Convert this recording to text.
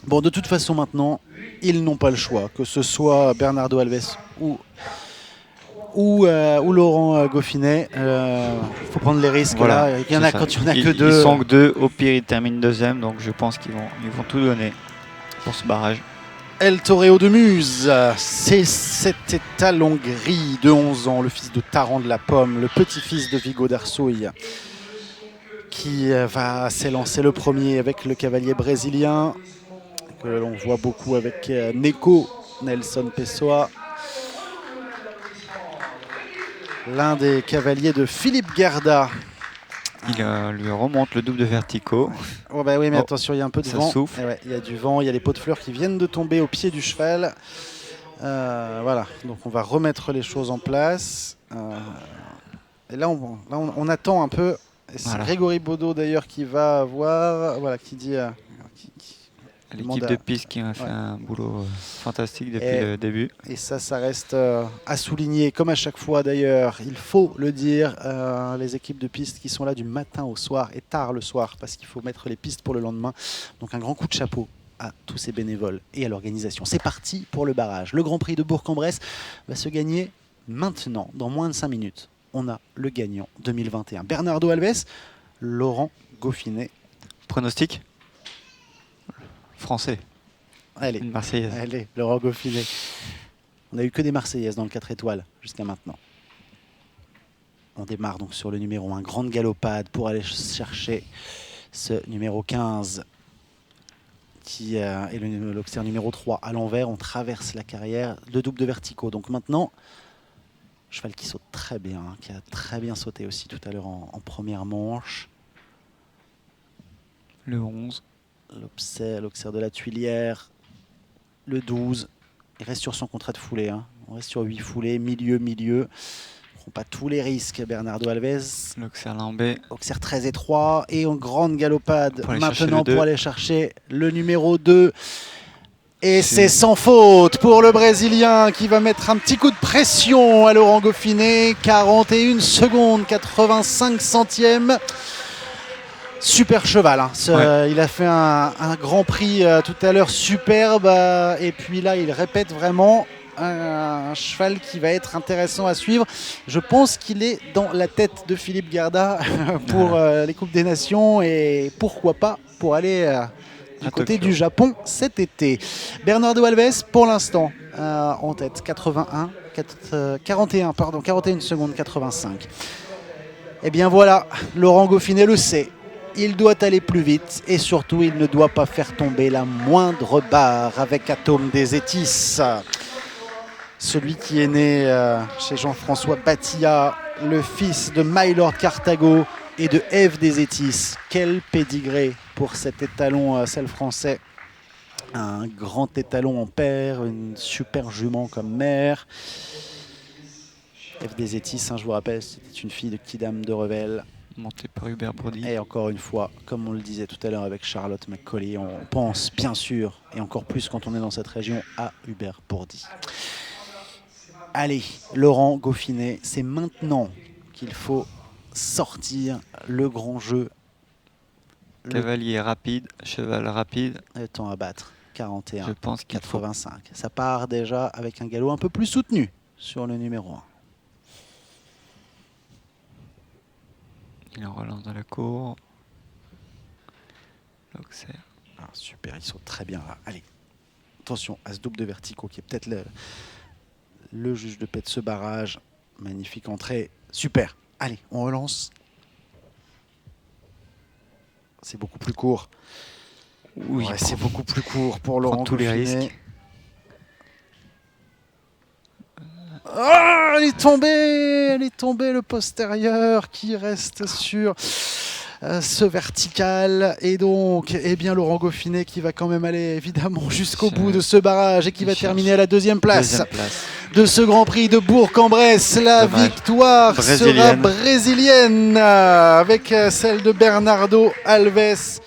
Bon, de toute façon, maintenant, ils n'ont pas le choix, que ce soit Bernardo Alves ou Laurent Goffinet. Il faut prendre les risques Voilà, là. Il y en c'est a ça. quand il y en a que Ils deux. sont que deux. Au pire, ils terminent deuxième. Donc je pense ils vont tout donner pour ce barrage. El Toreo de Muse, c'est cet étalon gris de 11 ans, le fils de Taran de la Pomme, le petit-fils de Vigo d'Arsouille, qui va s'élancer le premier avec le cavalier brésilien, que l'on voit beaucoup avec Neko Nelson Pessoa, l'un des cavaliers de Philippe Gerda. Il lui remonte le double de verticaux. Oh bah oui, mais Oh, attention, il y a un peu de ça vent. souffle. Ouais, il y a du vent, il y a les pots de fleurs qui viennent de tomber au pied du cheval. Voilà, donc on va remettre les choses en place. Et là, on attend un peu. C'est Voilà. Grégory Baudot d'ailleurs qui va voir, voilà, qui dit. L'équipe de piste qui a fait un boulot fantastique depuis le début. Et ça reste à souligner, comme à chaque fois d'ailleurs, il faut le dire, les équipes de piste qui sont là du matin au soir et tard le soir, parce qu'il faut mettre les pistes pour le lendemain. Donc un grand coup de chapeau à tous ces bénévoles et à l'organisation. C'est parti pour le barrage. Le Grand Prix de Bourg-en-Bresse va se gagner maintenant, dans moins de 5 minutes. On a le gagnant 2021. Bernardo Alves, Laurent Goffinet. Pronostic français. Allez, une Marseillaise. Allez, Laurent Goffinet. On n'a eu que des Marseillaises dans le 4 étoiles jusqu'à maintenant. On démarre donc sur le numéro 1. Grande galopade pour aller chercher ce numéro 15 qui est l'Auxerre numéro 3 à l'envers. On traverse la carrière de double de verticaux. Donc maintenant, cheval qui saute très bien, hein, qui a très bien sauté aussi tout à l'heure en première manche. Le 11. L'Auxerre de la Tuilière. Le 12. Il reste sur son contrat de foulée. Hein. On reste sur 8 foulées, milieu. Ne prend pas tous les risques, Bernardo Alves. L'Auxerre Lambé. Auxerre très étroit et en grande galopade pour maintenant pour aller chercher le numéro 2. Et c'est sans faute pour le Brésilien qui va mettre un petit coup de pression à Laurent Goffinet. 41 secondes, 85 centièmes. Super cheval. Hein. Il a fait un grand prix tout à l'heure superbe. Et puis là, il répète vraiment un cheval qui va être intéressant à suivre. Je pense qu'il est dans la tête de Philippe Gerda pour les Coupes des Nations. Et pourquoi pas pour aller du côté du Japon cet été. Bernardo Alves, pour l'instant, en tête. 41 secondes 85. Et bien voilà, Laurent Goffinet le sait. Il doit aller plus vite et surtout il ne doit pas faire tomber la moindre barre avec Atome des Étis. Celui qui est né chez Jean-François Batilla, le fils de Mylord Carthago et de Ève des Étis. Quel pédigré pour cet étalon selle français. Un grand étalon en père, une super jument comme mère. Ève des Étis, hein, je vous rappelle, c'était une fille de Kidam de Revel. Montée par Hubert Brody. Et encore une fois, comme on le disait tout à l'heure avec Charlotte McCauley, on pense bien sûr, et encore plus quand on est dans cette région, à Hubert Bourdi. Allez, Laurent Goffinet, c'est maintenant qu'il faut sortir le grand jeu. Cavalier rapide, cheval rapide. Le temps à battre, 41, je pense 85. Ça part déjà avec un galop un peu plus soutenu sur le numéro 1. Il en relance dans la cour. L'Auxerre. Ah, super, il saute très bien là. Allez, attention à ce double de verticaux qui est peut-être le juge de paix de ce barrage. Magnifique entrée. Super. Allez, on relance. C'est beaucoup plus court. Oui, ouais, c'est beaucoup plus court pour Laurent tous les Goffinet. risques. Oh, elle est tombée le postérieur qui reste sur ce vertical. Et donc, eh bien, Laurent Goffinet qui va quand même aller évidemment jusqu'au bout de ce barrage et qui va terminer à la deuxième place de ce Grand Prix de Bourg-en-Bresse. La victoire sera brésilienne avec celle de Bernardo Alves.